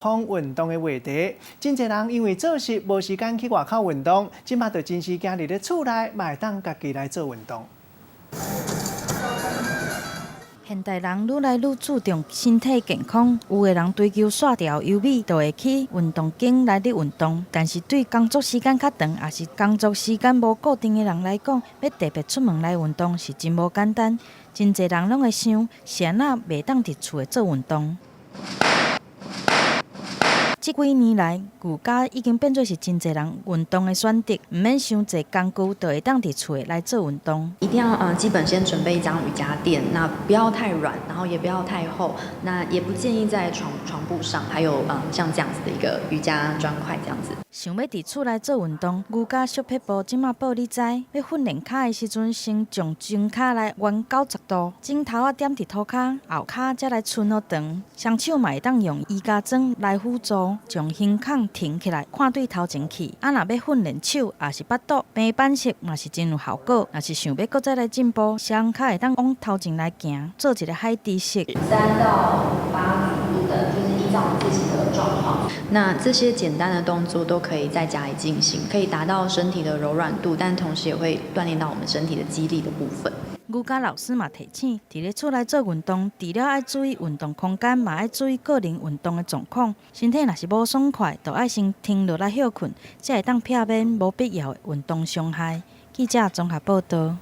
康运动的话题，真侪人因为做事无时间去外口运动，即马就真是今日咧厝内，嘛会当家己来做运动。现代人愈来愈注重身体健康，有的人追求线条优美，就会去运动间来咧运动。但是对工作时间较长，也是工作时间无固定的人来讲，要特别出门来运动是真无简单。真侪人拢会想，是安那袂当伫厝诶做运动。这几年来，瑜伽已经变做是真侪人运动的选择，唔免伤侪工具，就会当伫厝内来做运动。一定要基本先准备一张瑜伽垫，那不要太软，然后也不要太厚，那也不建议在床铺上，还有像这样子的一个瑜伽砖块这样子。想要伫厝内做运动，瑜伽小撇步即马报你知。要训练脚的时阵，先将前脚来弯90度，枕头啊点伫涂骹，后脚才来伸好长。双手嘛会当用瑜伽砖来辅助，将胸孔挺起来，看对头前去。若要训练手，也是巴肚平板式，嘛是真有效果。若是想要搁再来进步，双脚会当往头前来行，做一个海底式。3到8组不等，就是依照自己的状况。那这些简单的动作都可以在家里进行，可以达到身体的柔软度，但同时也会锻炼到我们身体的肌力的部分。瑜伽老师嘛提醒，伫咧厝内做运动，除了爱注意运动空间，嘛爱注意个人运动的状况。身体若是无爽快，就爱先停落来休困，才会当避免无必要的运动伤害。记者综合报道。